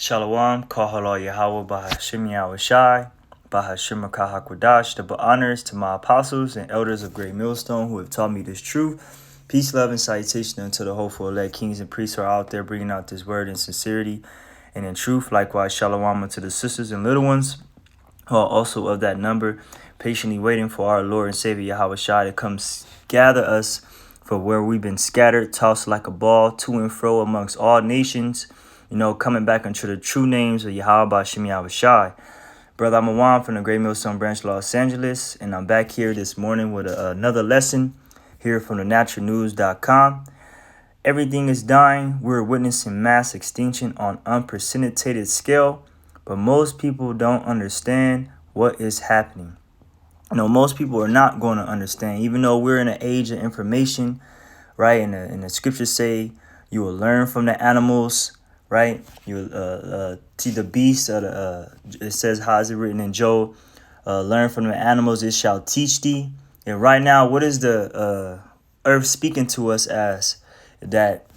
Shalom, Kahala Yahweh, Bahashim Yahushai, Bahashim Kahakwadash. Double honors to my apostles and elders of Great Millstone who have taught me this truth. Peace, love, and salutation unto the hopeful elect kings and priests who are out there bringing out this word in sincerity and in truth. Likewise, shalom unto the sisters and little ones who are also of that number, patiently waiting for our Lord and Savior Yahushai to come gather us for where we've been scattered, tossed like a ball to and fro amongst all nations. Coming back into the true names of Yahweh Bashim Yahushai. Brother, I'm Awan from the Great Millstone Branch, Los Angeles, and I'm back here this morning with another lesson here from the naturalnews.com. Everything is dying. We're witnessing mass extinction on unprecedented scale, but most people don't understand what is happening. Most people are not going to understand, even though we're in an age of information, right? And the scriptures say you will learn from the animals, right? You see the beast. It says, how is it written in Job? Learn from the animals, it shall teach thee. And right now, what is the earth speaking to us as? That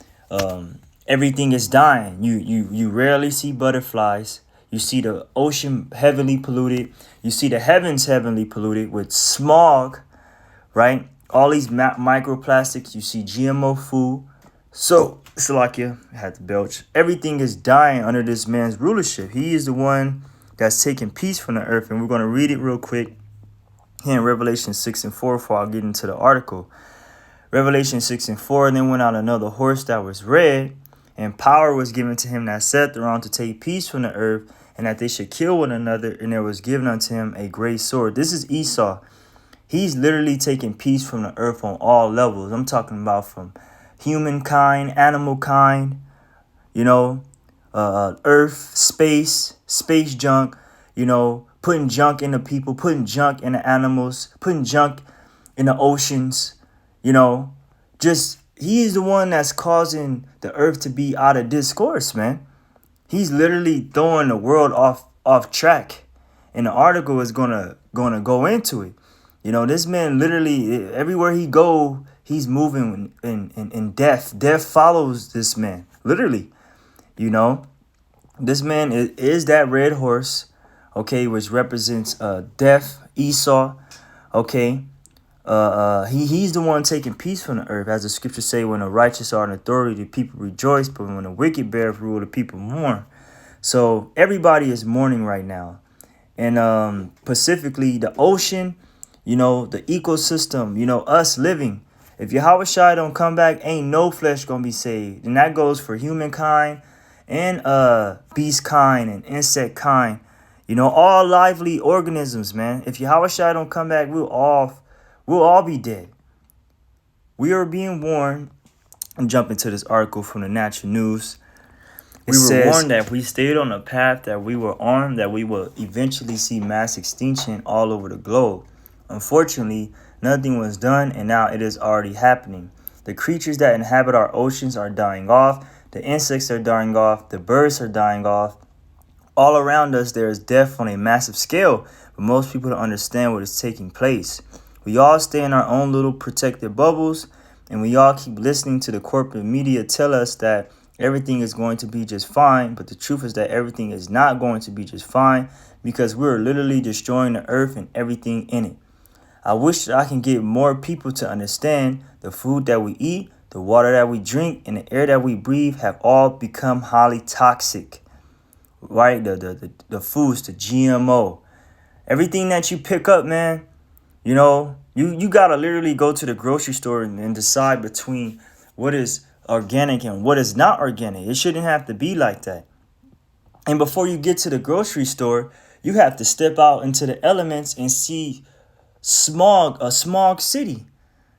everything is dying. You rarely see butterflies. You see the ocean heavily polluted. You see the heavens heavily polluted with smog, right? All these microplastics. You see GMO food. So, Salakia, I had to belch. Everything is dying under this man's rulership. He is the one that's taking peace from the earth. And we're going to read it real quick here in Revelation 6:4 before I get into the article. Revelation 6:4, and then went out another horse that was red, and power was given to him that sat thereon to take peace from the earth, and that they should kill one another, and there was given unto him a great sword. This is Esau. He's literally taking peace from the earth on all levels. I'm talking about from humankind, animal kind, earth, space junk, putting junk in the people, putting junk in the animals, putting junk in the oceans, he is the one that's causing the earth to be out of discourse, man. He's literally throwing the world off track. And the article is gonna go into it. This man literally, everywhere he go, he's moving in death. Death follows this man, literally. This man is that red horse, okay, which represents death, Esau, okay. He's the one taking peace from the earth. As the scriptures say, when the righteous are in authority, the people rejoice, but when the wicked bear rule, the people mourn. So everybody is mourning right now. And specifically the ocean, the ecosystem, us living. If Yahushua don't come back, ain't no flesh gonna be saved. And that goes for humankind and beast kind and insect kind. All lively organisms, man. If Yahushua don't come back, we'll all be dead. We are being warned. I'm jumping to this article from the Natural News. We were warned that if we stayed on the path that we were on, that we will eventually see mass extinction all over the globe. Unfortunately, nothing was done, and now it is already happening. The creatures that inhabit our oceans are dying off. The insects are dying off. The birds are dying off. All around us, there is death on a massive scale, but most people don't understand what is taking place. We all stay in our own little protected bubbles, and we all keep listening to the corporate media tell us that everything is going to be just fine. But the truth is that everything is not going to be just fine, because we're literally destroying the earth and everything in it. I wish that I can get more people to understand the food that we eat, the water that we drink, and the air that we breathe have all become highly toxic. Right? The foods, the GMO, everything that you pick up, man. You gotta literally go to the grocery store and decide between what is organic and what is not organic. It shouldn't have to be like that. And before you get to the grocery store, you have to step out into the elements and see a smog city.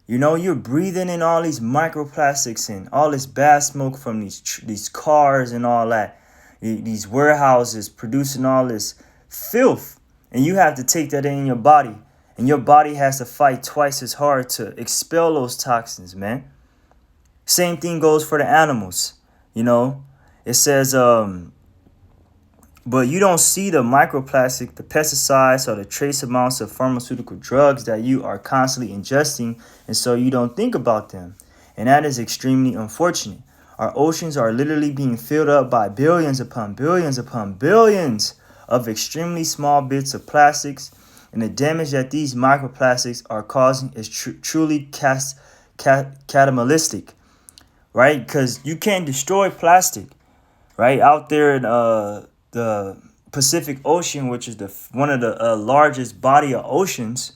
You're breathing in all these microplastics and all this bad smoke from these cars and all that. These warehouses producing all this filth. And you have to take that in your body. And your body has to fight twice as hard to expel those toxins, man. Same thing goes for the animals. It says, but you don't see the microplastic, the pesticides, or the trace amounts of pharmaceutical drugs that you are constantly ingesting. And so you don't think about them. And that is extremely unfortunate. Our oceans are literally being filled up by billions upon billions upon billions of extremely small bits of plastics, and the damage that these microplastics are causing is truly cataclysmic, right? Because you can't destroy plastic, right? Out there in the Pacific Ocean, which is one of the largest body of oceans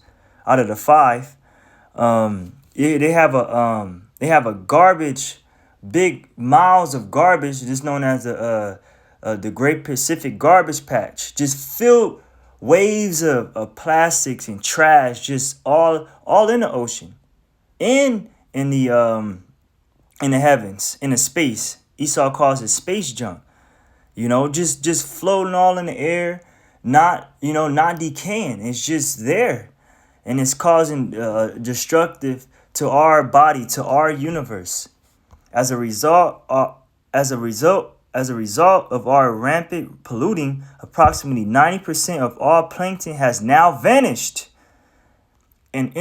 out of the five, they have a garbage, big miles of garbage, just known as the Great Pacific Garbage Patch, just filled waves of plastics and trash, just all in the ocean, in the heavens, in the space. Esau calls it space junk. Just floating all in the air, not decaying. It's just there, and it's causing destructive to our body, to our universe. As a result of our rampant polluting, approximately 90% of all plankton has now vanished. An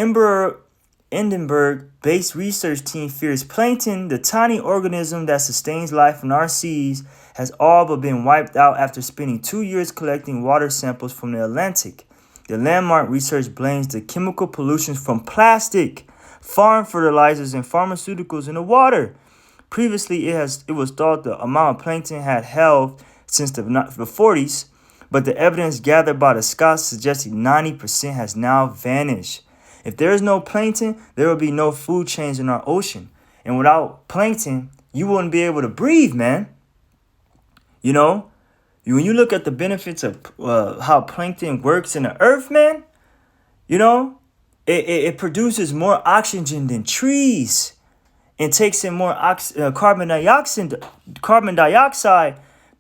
Edinburgh-based research team fears plankton, the tiny organism that sustains life in our seas, has all but been wiped out after spending 2 years collecting water samples from the Atlantic. The landmark research blames the chemical pollution from plastic, farm fertilizers, and pharmaceuticals in the water. Previously, it was thought the amount of plankton had held since the 40s, but the evidence gathered by the Scots suggested 90% has now vanished. If there is no plankton, there will be no food chains in our ocean. And without plankton, you wouldn't be able to breathe, man. When you look at the benefits of how plankton works in the earth, man, it produces more oxygen than trees and takes in more carbon dioxide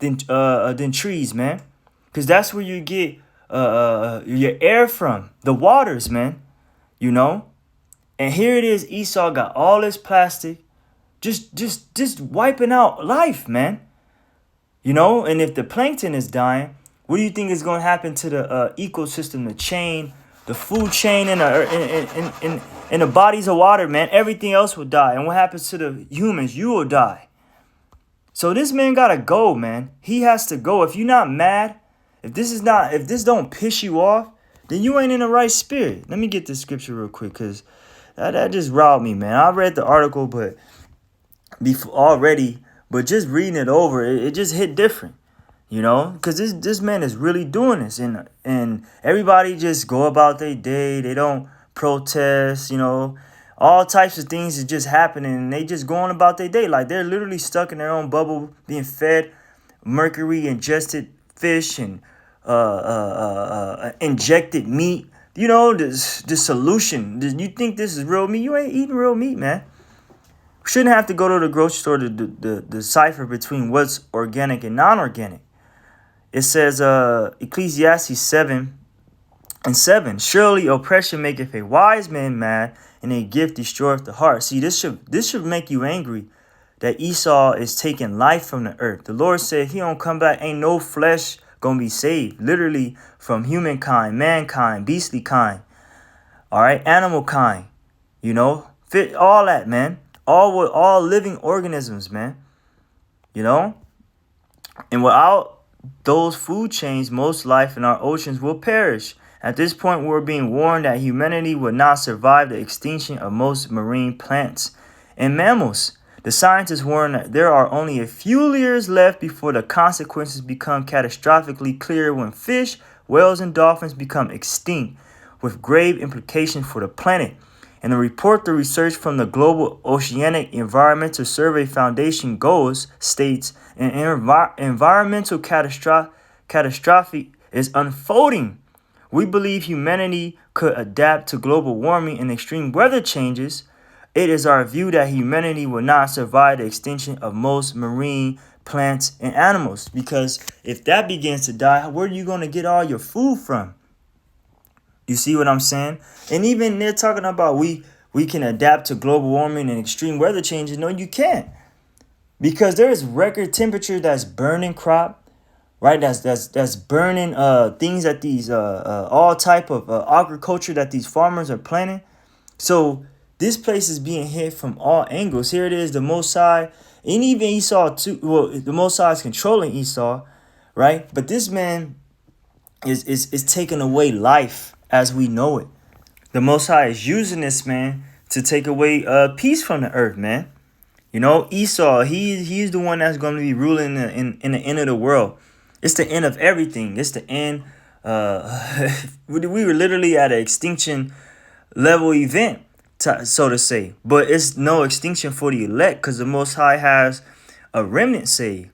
than trees, man. Because that's where you get your air from, the waters, man. And here it is. Esau got all this plastic, just wiping out life, man. And if the plankton is dying, what do you think is going to happen to the ecosystem, the chain, the food chain in the bodies of water, man? Everything else will die. And what happens to the humans? You will die. So this man got to go, man. He has to go. If you're not mad, if this don't piss you off, then you ain't in the right spirit. Let me get this scripture real quick, because that just riled me, man. I read the article, but just reading it over, it just hit different, because this man is really doing this, and everybody just go about their day. They don't protest, all types of things is just happening, and they just going about their day like they're literally stuck in their own bubble, being fed mercury ingested fish and injected meat. This solution. You think this is real meat? You ain't eating real meat, man. Shouldn't have to go to the grocery store to decipher between what's organic and non-organic. It says Ecclesiastes 7:7. Surely oppression maketh a wise man mad, and a gift destroyeth the heart. See, this should make you angry that Esau is taking life from the earth. The Lord said he don't come back. Ain't no flesh gonna be saved. Literally from humankind, mankind, beastly kind. All right, animal kind. Fit all that, man. All living organisms, man. And without those food chains, most life in our oceans will perish. At this point, we're being warned that humanity will not survive the extinction of most marine plants and mammals. The scientists warn that there are only a few years left before the consequences become catastrophically clear when fish, whales, and dolphins become extinct, with grave implications for the planet. In a report, the research from the Global Oceanic Environmental Survey Foundation GOES states an environmental catastrophe is unfolding. We believe humanity could adapt to global warming and extreme weather changes. It is our view that humanity will not survive the extinction of most marine plants and animals. Because if that begins to die, where are you going to get all your food from? You see what I'm saying? And even they're talking about we can adapt to global warming and extreme weather changes. No, you can't. Because there is record temperature that's burning crop, right? That's burning things that these all type of agriculture that these farmers are planting. So this place is being hit from all angles. Here it is, the Most High And even Esau too. Well, the Most High is controlling Esau, right? But this man is taking away life as we know it. The Most High is using this man to take away peace from the earth, man. You know, Esau, he's the one that's going to be ruling in the end of the world. It's the end of everything. It's the end. We were literally at an extinction level event, so to say. But it's no extinction for the elect because the Most High has a remnant saved.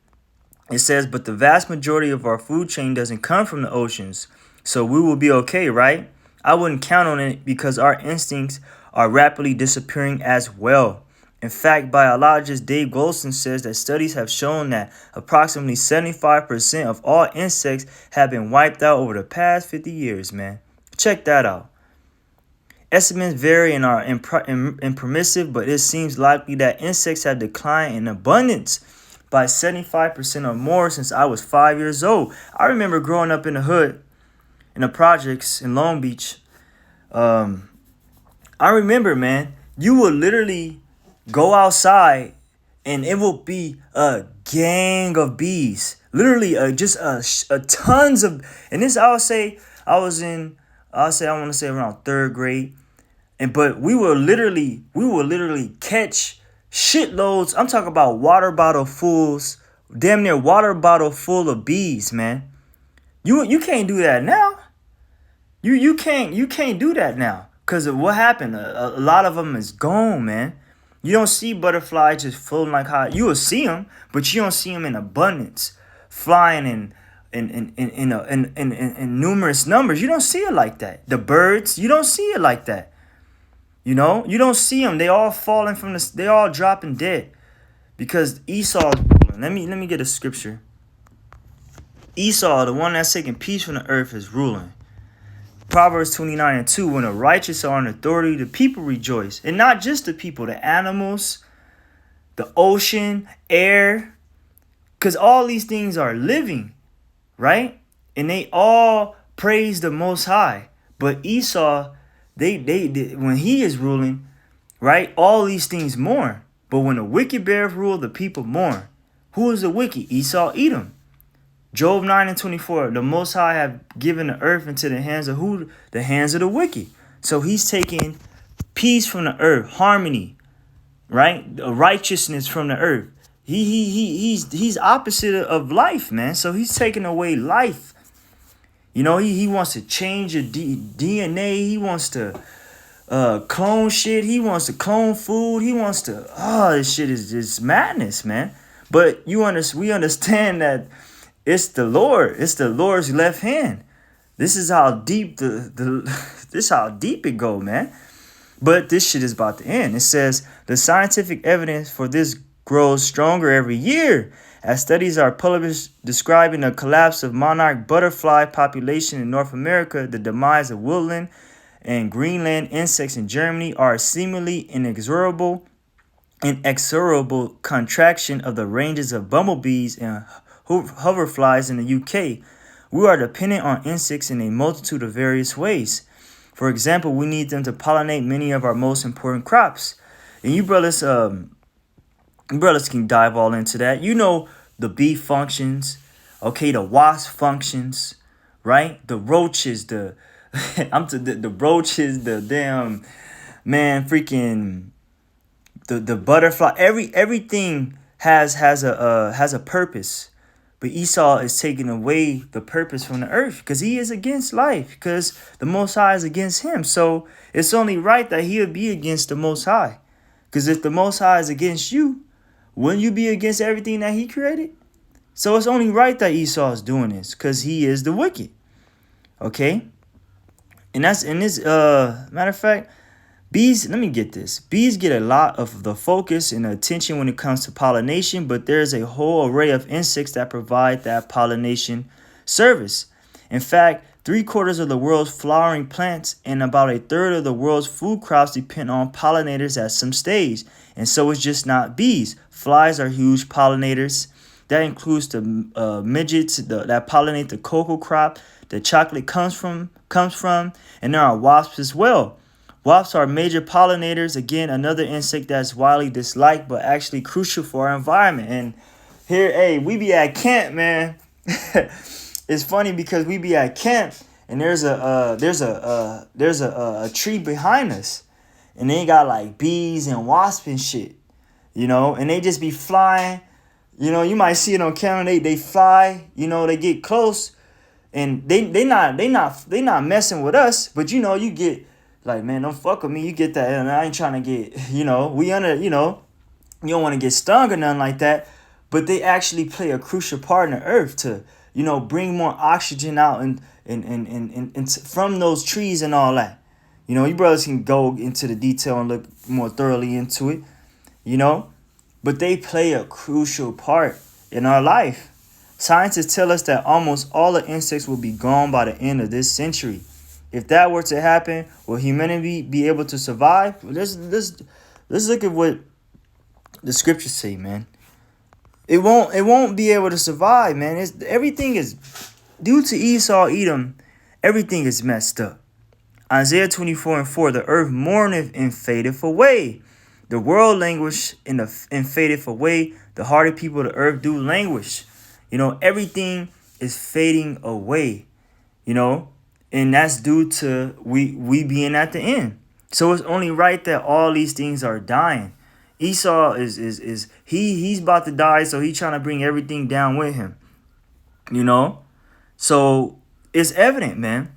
It says, but the vast majority of our food chain doesn't come from the oceans. So we will be okay, right? I wouldn't count on it because our instincts are rapidly disappearing as well. In fact, biologist Dave Goldstein says that studies have shown that approximately 75% of all insects have been wiped out over the past 50 years, man. Check that out. Estimates vary and are impermissive, but it seems likely that insects have declined in abundance by 75% or more since I was 5 years old. I remember growing up in the hood, in the projects in Long Beach. I remember, man, you would literally go outside and it will be a gang of bees. Literally, just a tons of. And this, I would say, I want to say around third grade. But we will literally catch shitloads. I'm talking about water bottle fulls, damn near water bottle full of bees, man. You can't do that now. You can't do that now. Cause of what happened. A lot of them is gone, man. You don't see butterflies just floating like hot. You will see them, but you don't see them in abundance, flying in numerous numbers. You don't see it like that. The birds, you don't see it like that. You know, you don't see them. They all falling from the. They all dropping dead, because Esau. Let me get a scripture. Esau, the one that's taking peace from the earth, is ruling. Proverbs 29:2. When the righteous are in authority, the people rejoice, and not just the people, the animals, the ocean, air, because all these things are living, right? And they all praise the Most High. But Esau. They when he is ruling, right? All these things mourn. But when the wicked beareth rule, the people mourn. Who is the wicked? Esau, Edom. Job 9:24. The Most High have given the earth into the hands of who? The hands of the wicked. So he's taking peace from the earth, harmony, right? Righteousness from the earth. He's opposite of life, man. So he's taking away life. You know, he wants to change your DNA. He wants to clone shit. He wants to clone food. He wants to. This shit is just madness, man. But we understand that it's the Lord. It's the Lord's left hand. This is how deep this how deep it go, man. But this shit is about to end. It says the scientific evidence for this grows stronger every year, as studies are published describing the collapse of monarch butterfly population in North America, the demise of woodland and Greenland insects in Germany, are seemingly inexorable contraction of the ranges of bumblebees and hoverflies in the UK. We are dependent on insects in a multitude of various ways. For example, we need them to pollinate many of our most important crops. And you brothers can dive all into that. You know the bee functions, okay, the wasp functions, right? The roaches, the roaches, the damn man, freaking the butterfly. Everything has a purpose. But Esau is taking away the purpose from the earth because he is against life, because the Most High is against him. So it's only right that he would be against the Most High. Because if the Most High is against you, wouldn't you be against everything that he created? So it's only right that Esau is doing this, because he is the wicked. Okay? And that's in this, matter of fact, bees, let me get this. Bees get a lot of the focus and attention when it comes to pollination, but there's a whole array of insects that provide that pollination service. In fact, 3/4 of the world's flowering plants and about 1/3 of the world's food crops depend on pollinators at some stage. And so it's just not bees. Flies are huge pollinators. That includes the midgets that pollinate the cocoa crop that chocolate comes from, and there are wasps as well. Wasps are major pollinators. Again, another insect that's widely disliked, but actually crucial for our environment. And here, hey, we be at camp, man. It's funny because we be at camp, and there's a tree behind us, and they got like bees and wasps and shit, and they just be flying. You might see it on camera. They fly. They get close, and they not messing with us. But you get like, man, don't fuck with me. You get that, and I ain't trying to get, we under, you don't want to get stung or nothing like that. But they actually play a crucial part in the earth to, bring more oxygen out and from those trees and all that. You brothers can go into the detail and look more thoroughly into it, but they play a crucial part in our life. Scientists tell us that almost all the insects will be gone by the end of this century. If that were to happen, will humanity be able to survive? Let's look at what the scriptures say, man. It won't be able to survive, man. Everything is due to Esau, Edom. Everything is messed up. Isaiah 24:4, the earth mourneth and fadeth away. The world languish and fadeth away. The hearted people of the earth do languish. Everything is fading away. And that's due to we being at the end. So it's only right that all these things are dying. Esau he's about to die, so he's trying to bring everything down with him. So it's evident, man.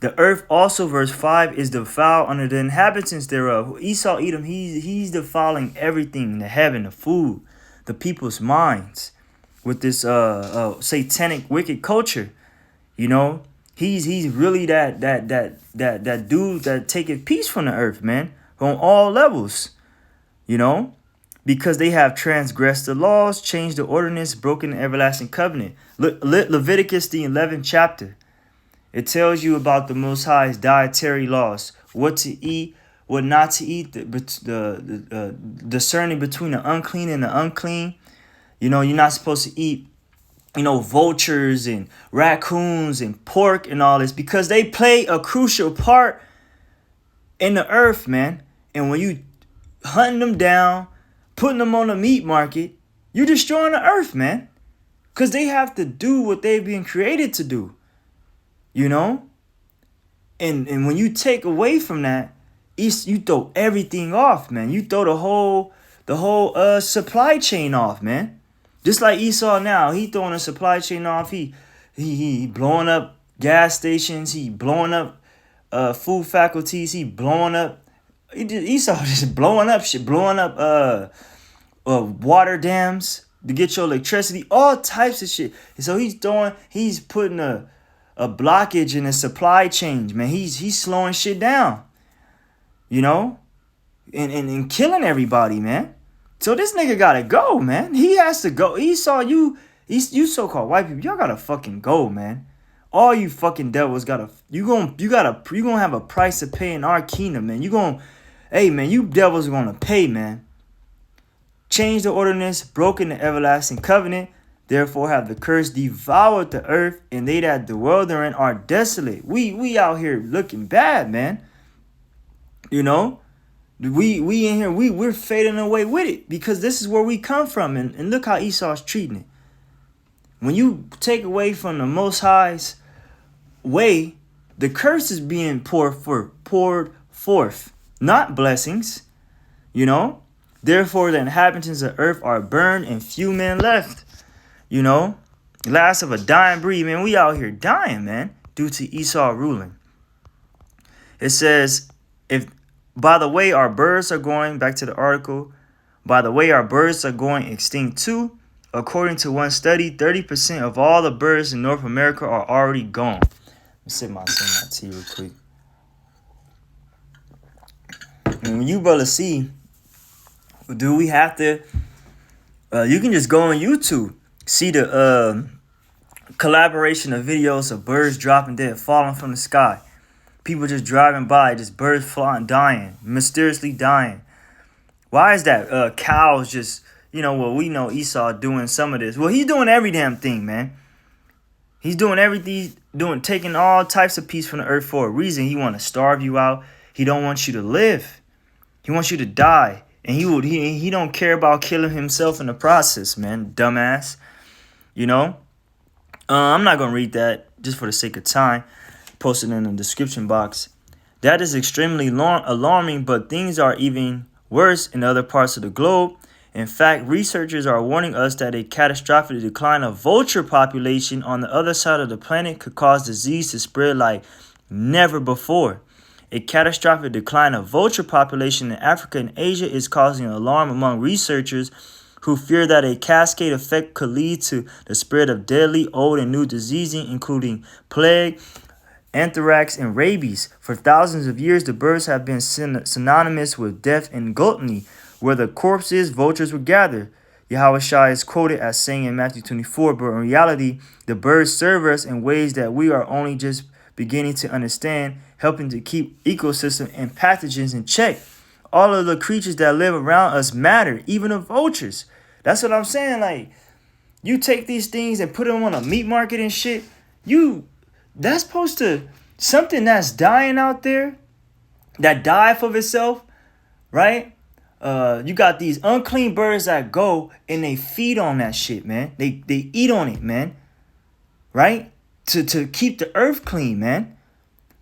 The earth also, verse 5, is defiled under the inhabitants thereof. Esau, Edom, he's defiling everything, the heaven, the food, the people's minds, with this satanic wicked culture. He's really that dude that taketh peace from the earth, man, on all levels. Because they have transgressed the laws, changed the ordinance, broken the everlasting covenant. Leviticus, the 11th chapter. It tells you about the Most High's dietary laws, what to eat, what not to eat, the discerning between the unclean and the unclean. You're not supposed to eat, vultures and raccoons and pork and all this, because they play a crucial part in the earth, man. And when you hunting them down, putting them on the meat market, you're destroying the earth, man. Because they have to do what they've been created to do. And when you take away from that, you throw everything off, man. You throw the whole supply chain off, man. Just like Esau now, he throwing a supply chain off. He blowing up gas stations. He blowing up food faculties. He blowing up. Esau just blowing up shit, blowing up water dams to get your electricity, all types of shit. And so he's putting a blockage in the supply chain, man. He's slowing shit down, and killing everybody, man. So this nigga gotta go, man. He has to go. Esau, you so-called white people, y'all gotta fucking go, man. All you fucking devils you gonna have a price to pay in our kingdom, man. Hey, man, you devils are gonna pay, man. Change the ordinance, broken the everlasting covenant. Therefore have the curse devoured the earth, and they that dwell therein are desolate. We out here looking bad, man. We in here, we're fading away with it, because this is where we come from, and look how Esau's treating it. When you take away from the Most High's way, the curse is being poured forth, not blessings. Therefore the inhabitants of earth are burned, and few men left. Last of a dying breed, man. We out here dying, man, due to Esau ruling. It says, by the way our birds are going, back to the article, by the way our birds are going extinct too. According to one study, 30% of all the birds in North America are already gone. Let me sip my tea real quick. And when you brothers see, do we have to, you can just go on YouTube, see the collaboration of videos of birds dropping dead, falling from the sky. People just driving by, just birds flying, dying, mysteriously dying. Why is that? Cows just, we know Esau doing some of this. Well, he's doing every damn thing, man. He's doing everything, taking all types of peace from the earth for a reason. He want to starve you out. He don't want you to live. He wants you to die. And he don't care about killing himself in the process, man. Dumbass. You know? I'm not going to read that just for the sake of time. Post it in the description box. That is extremely alarming, but things are even worse in other parts of the globe. In fact, researchers are warning us that a catastrophic decline of vulture population on the other side of the planet could cause disease to spread like never before. A catastrophic decline of vulture population in Africa and Asia is causing alarm among researchers who fear that a cascade effect could lead to the spread of deadly old and new diseases, including plague, anthrax, and rabies. For thousands of years, the birds have been synonymous with death and gluttony. Where the corpses, vultures were gathered. Yahushua is quoted as saying in Matthew 24, but in reality, the birds serve us in ways that we are only just beginning to understand, helping to keep ecosystem and pathogens in check. All of the creatures that live around us matter, even the vultures. That's what I'm saying. Like, you take these things and put them on a meat market and shit. That's supposed to, something that's dying out there, that died for itself, right? You got these unclean birds that go and they feed on that shit, man. They eat on it, man. Right? To keep the earth clean, man.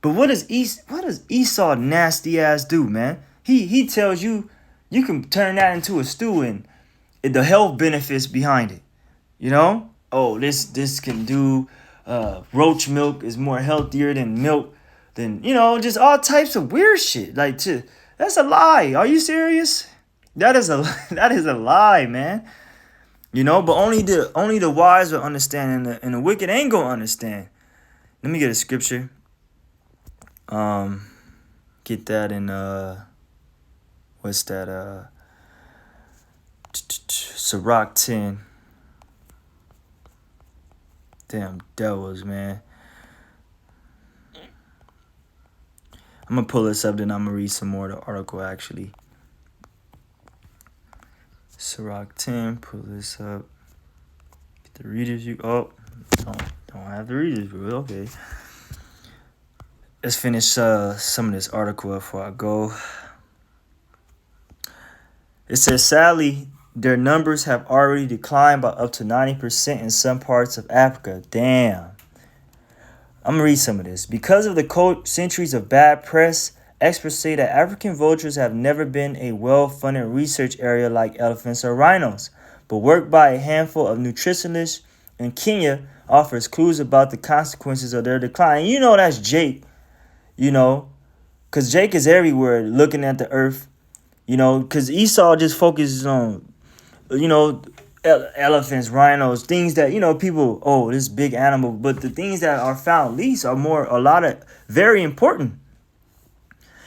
But what does Esau nasty ass do, man? He tells you you can turn that into a stew and the health benefits behind it. You know? Oh, this can do roach milk is more healthier than milk, than, you know, just all types of weird shit. Like, that's a lie. Are you serious? That is a lie, man. You know, but only the wise will understand, and the wicked ain't gonna understand. Let me get a scripture. Get that in what's that? Sirach 10. Damn devils, man. I'm gonna pull this up, then I'm gonna read some more of the article actually. Sirach 10, pull this up. Get the readers view. Oh, don't have the readers view. Okay. Let's finish some of this article before I go. It says, sadly, their numbers have already declined by up to 90% in some parts of Africa. Damn. I'm going to read some of this. Because of the centuries of bad press, experts say that African vultures have never been a well-funded research area like elephants or rhinos. But work by a handful of nutritionists in Kenya offers clues about the consequences of their decline. You know that's Jake, you know, because Jake is everywhere looking at the earth, you know, because Esau just focuses on, you know, elephants, rhinos, things that, you know, people, oh, this big animal. But the things that are found least are very important.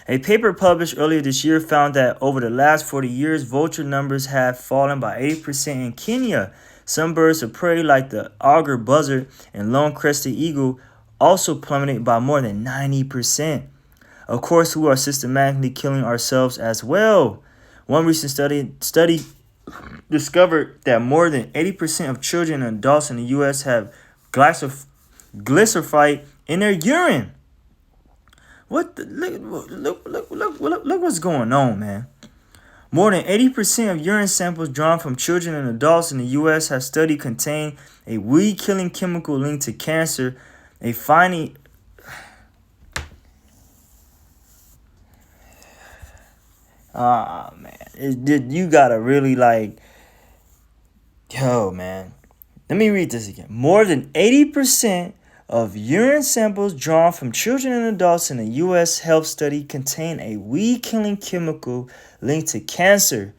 A paper published earlier this year found that over the last 40 years, vulture numbers have fallen by 80% in Kenya. Some birds of prey like the auger buzzard and long-crested eagle also plummeted by more than 90%. Of course, we are systematically killing ourselves as well. One recent study discovered that more than 80% of children and adults in the U.S. have glyphosate in their urine. Look what's going on, man. More than 80% of urine samples drawn from children and adults in the U.S. have studied contain a weed-killing chemical linked to cancer. A finding... man. You gotta really yo, man. Let me read this again. More than 80% of urine samples drawn from children and adults in the U.S. health study contain a weed-killing chemical linked to cancer.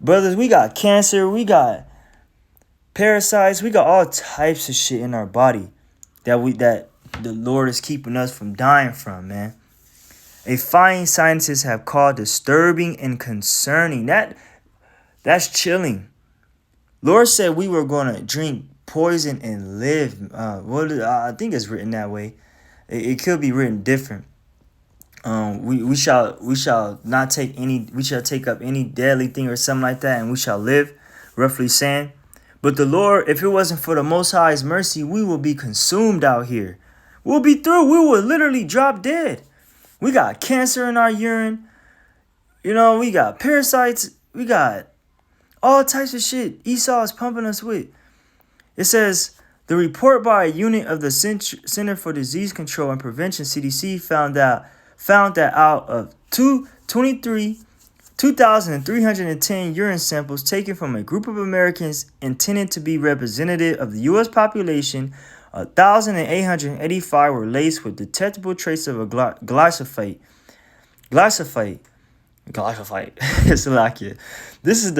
Brothers, we got cancer, we got parasites, we got all types of shit in our body that the Lord is keeping us from dying from, man. A finding scientists have called disturbing and concerning. That's chilling. Lord said we were going to drink poison and live. I think it's written that way. It could be written different. We shall not take any. We shall take up any deadly thing or something like that, and we shall live. Roughly saying, but the Lord, if it wasn't for the Most High's mercy, we will be consumed out here. We'll be through. We will literally drop dead. We got cancer in our urine. You know, we got parasites. We got all types of shit Esau is pumping us with. It says, the report by a unit of the Center for Disease Control and Prevention, CDC, found that out of 2,310 urine samples taken from a group of Americans intended to be representative of the U.S. population, 1,885 were laced with detectable traces of a glyphosate. Salakia. This is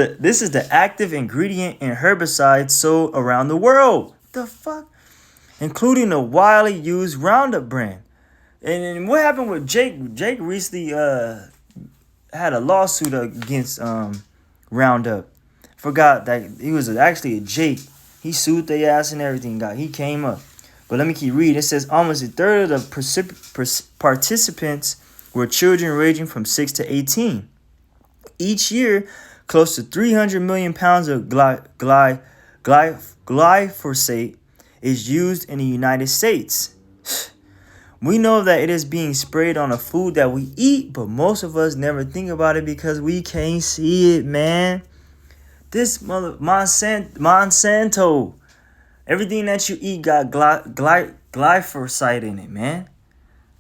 the active ingredient in herbicides sold around the world. The fuck? Including the widely used Roundup brand. And what happened with Jake? Jake recently had a lawsuit against Roundup. Forgot that he was actually a Jake. He sued their ass and everything. He came up. But let me keep reading. It says almost a third of the participants were children ranging from 6 to 18. Each year, close to 300 million pounds of glyphosate is used in the United States. We know that it is being sprayed on the food that we eat, but most of us never think about it because we can't see it, man. This Monsanto, everything that you eat got glyphosate in it, man.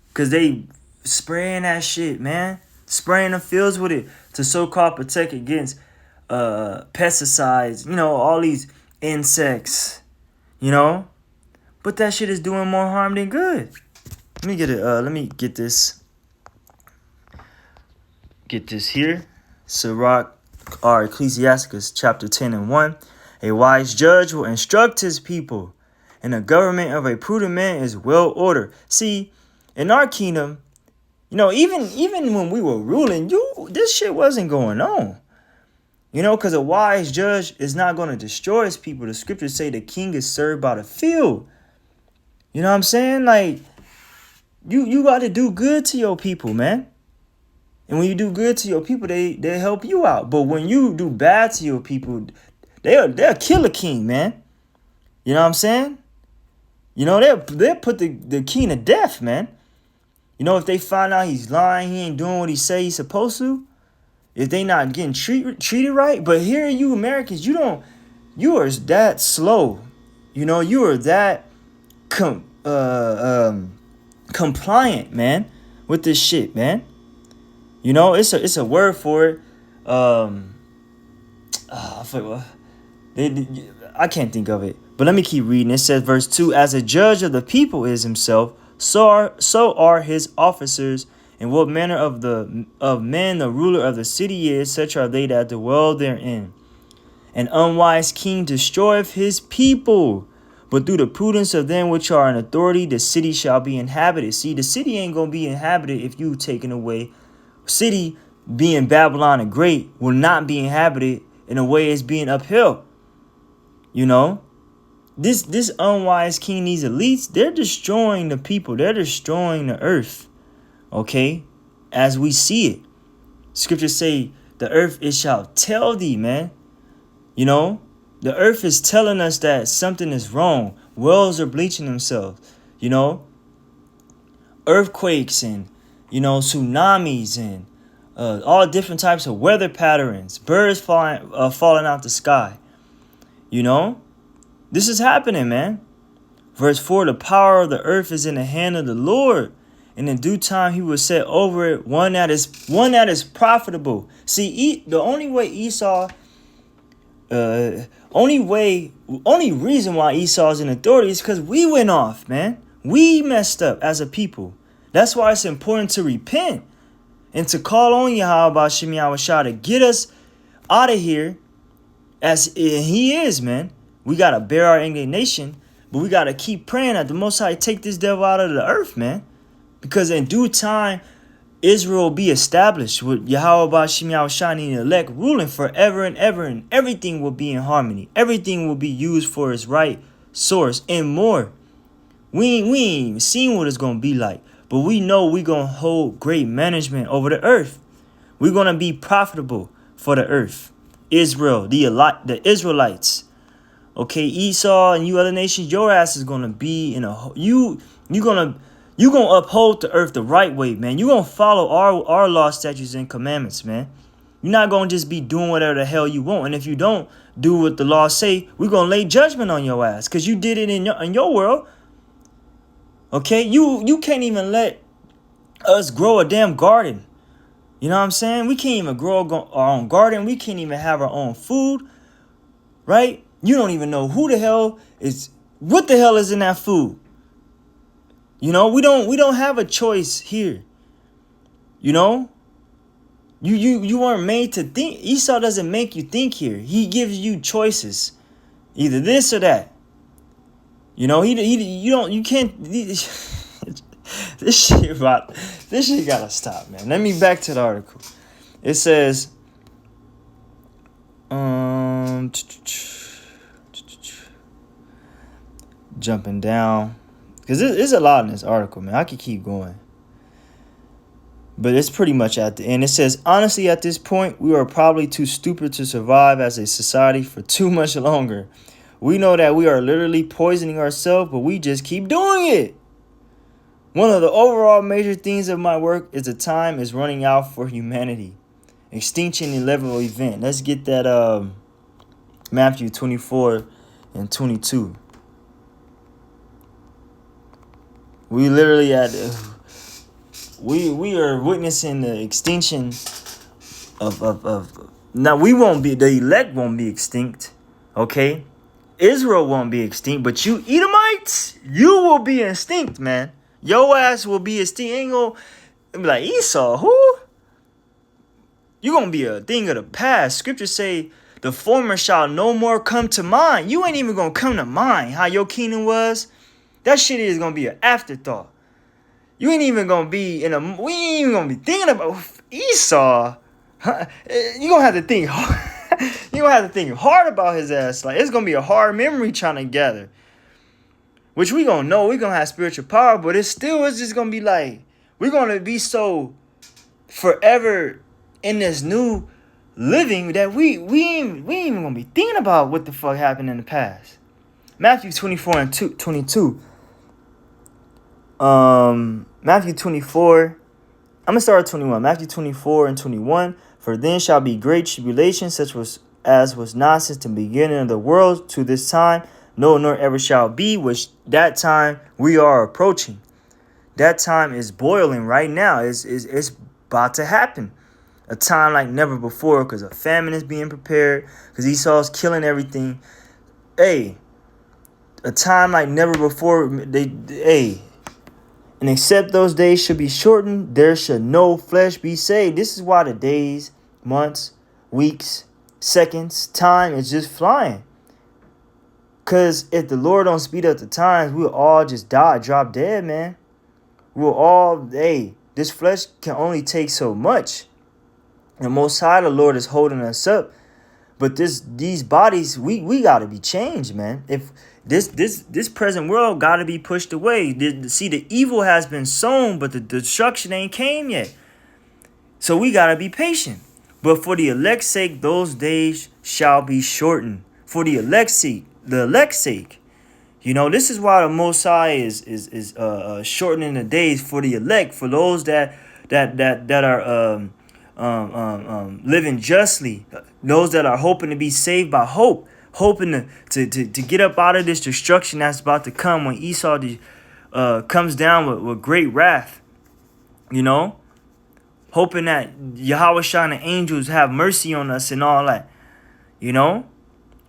Because they spraying that shit, man. Spraying the fields with it to so-called protect against pesticides, you know, all these insects, you know. But that shit is doing more harm than good. Let me get it. Let me get this. Get this here. Sirach, or Ecclesiasticus chapter 10:1. A wise judge will instruct his people, and the government of a prudent man is well ordered. See, in our kingdom, you know, even when we were ruling, this shit wasn't going on. You know, because a wise judge is not going to destroy his people. The scriptures say the king is served by the field. You know what I'm saying? Like, you got to do good to your people, man. And when you do good to your people, they help you out. But when you do bad to your people, they'll kill a king, man. You know what I'm saying? You know, they'll put the king to death, man. You know, if they find out he's lying, he ain't doing what he say he's supposed to, if they not getting treated right. But here you Americans, you are that slow. You know, you are that compliant, man, with this shit, man. You know, it's a word for it. I can't think of it. But let me keep reading. It says, verse 2, as a judge of the people is himself, so are his officers, and what manner of men the ruler of the city is, such are they that dwell therein. An unwise king destroyeth his people, but through the prudence of them which are in authority, the city shall be inhabited. See, the city ain't gonna be inhabited if you taken away. City being Babylon the Great will not be inhabited in a way it's being upheld. You know, this unwise king, these elites, they're destroying the people. They're destroying the earth. Okay, as we see it, scriptures say the earth it shall tell thee, man. You know, the earth is telling us that something is wrong. Wells are bleaching themselves. You know, earthquakes and, you know, tsunamis and all different types of weather patterns, birds falling out the sky. You know, this is happening, man. Verse 4, the power of the earth is in the hand of the Lord, and in due time he will set over it one that is profitable. See, the only way Esau, only reason why Esau's in authority is because we went off, man. We messed up as a people. That's why it's important to repent and to call on Yahweh Shemi Awashah to get us out of here, as he is, man. We got to bear our indignation, but we got to keep praying that the Most High take this devil out of the earth, man. Because in due time, Israel will be established with Yahweh Shemi Awashah and the elect ruling forever and ever, and everything will be in harmony. Everything will be used for its right source and more. We ain't even seen what it's going to be like, but we know we're going to hold great management over the earth. We're going to be profitable for the earth. Israel, the Israelites. Okay, Esau and you other nations, your ass is going to be in a... You're going to You gonna uphold the earth the right way, man. You gonna follow our law, statutes, and commandments, man. You're not gonna just be doing whatever the hell you want. And if you don't do what the law say, we're gonna lay judgment on your ass because you did it in your world. Okay, you can't even let us grow a damn garden. You know what I'm saying? We can't even grow our own garden. We can't even have our own food, right? You don't even know what the hell is in that food. You know, we don't have a choice here. You know, you weren't made to think. Esau doesn't make you think here. He gives you choices, either this or that. You know, you can't. This shit gotta stop, man. Let me back to the article. It says, jumping down, because there's a lot in this article, man. I could keep going, but it's pretty much at the end. It says, honestly, at this point, we are probably too stupid to survive as a society for too much longer. We know that we are literally poisoning ourselves, but we just keep doing it. One of the overall major themes of my work is the time is running out for humanity. Extinction inevitable event. Let's get that Matthew 24 and 22. We literally we are witnessing the extinction of now we won't be, the elect won't be extinct, okay? Israel won't be extinct, but you Edomites, you will be extinct, man. Your ass will be extinct. Ain't gonna be like Esau, who? You gonna be a thing of the past. Scriptures say the former shall no more come to mind. You ain't even gonna come to mind how your kingdom was. That shit is gonna be an afterthought. You ain't even gonna be we ain't even gonna be thinking about Esau. You gonna have to think you gonna have to think hard about his ass. Like, it's gonna be a hard memory trying to gather. Which we gonna know, we gonna have spiritual power, but it's just gonna be like, we're gonna be so forever in this new living that we ain't even gonna be thinking about what the fuck happened in the past. Matthew 24 and 22. Matthew 24. I'm gonna start at 21. Matthew 24 and 21. For then shall be great tribulation, such as was not since the beginning of the world to this time, no, nor ever shall be, which that time we are approaching. That time is boiling right now. It's about to happen. A time like never before, because a famine is being prepared, because Esau's killing everything. Hey, a time like never before. And except those days should be shortened, there should no flesh be saved. This is why the days, months, weeks, seconds, time is just flying. Because if the Lord don't speed up the times, we'll all just die, drop dead, man. We'll all, this flesh can only take so much. And Most High, the Lord, is holding us up. But these bodies, we got to be changed, man. If this present world got to be pushed away. See, the evil has been sown, but the destruction ain't came yet. So we got to be patient. But for the elect's sake, those days shall be shortened. For the elect's sake. You know, this is why the Most High is shortening the days for the elect, for those that are living justly, those that are hoping to be saved by hope, hoping to get up out of this destruction that's about to come when Esau comes down with great wrath. You know, hoping that Yahweh Shah and the angels have mercy on us and all that. You know.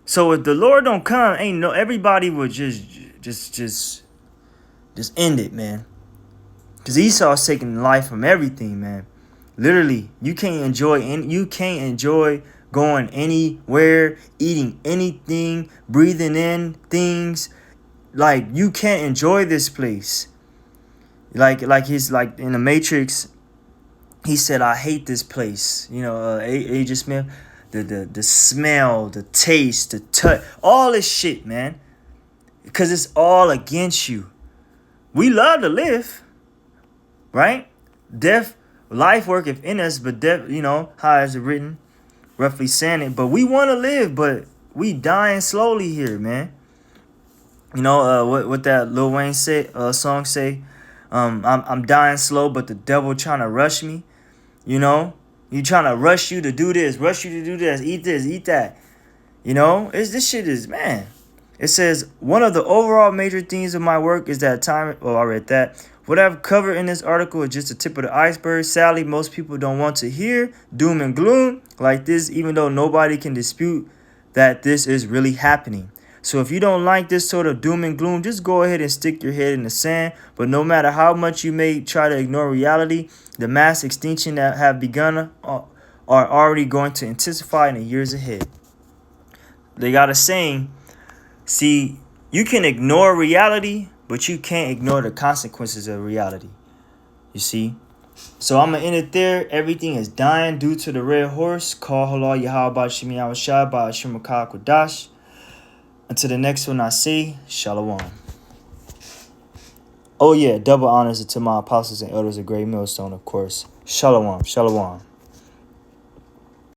So if the Lord don't come, everybody would just end it, man. Because Esau's taking life from everything, man. Literally, you can't enjoy going anywhere, eating anything, breathing in things. Like, you can't enjoy this place. Like he's like in the Matrix. He said, "I hate this place." You know, Agent Smith. The smell, the taste, the touch, all this shit, man. Because it's all against you. We love to live, right? Death, life worketh in us, but death, you know, how is it written? Roughly saying it. But we want to live, but we dying slowly here, man. You know, what that Lil Wayne song say? I'm dying slow, but the devil trying to rush me. You know, he trying to rush you to do this, rush you to do this, eat that. You know, this shit is, man. It says one of the overall major themes of my work is that time. Oh, I read that. What I've covered in this article is just the tip of the iceberg. Sadly, most people don't want to hear doom and gloom like this, even though nobody can dispute that this is really happening. So if you don't like this sort of doom and gloom, just go ahead and stick your head in the sand. But no matter how much you may try to ignore reality, the mass extinction that have begun are already going to intensify in the years ahead. They got a saying, see, you can ignore reality, but you can't ignore the consequences of reality. You see? So I'm going to end it there. Everything is dying due to the red horse. Call halal Yahweh Shemi Awashai by Shemakah Kodash. Until the next one, I say, Shalom. Oh yeah, double honors to my apostles and elders of Great Millstone, of course. Shalom, shalom.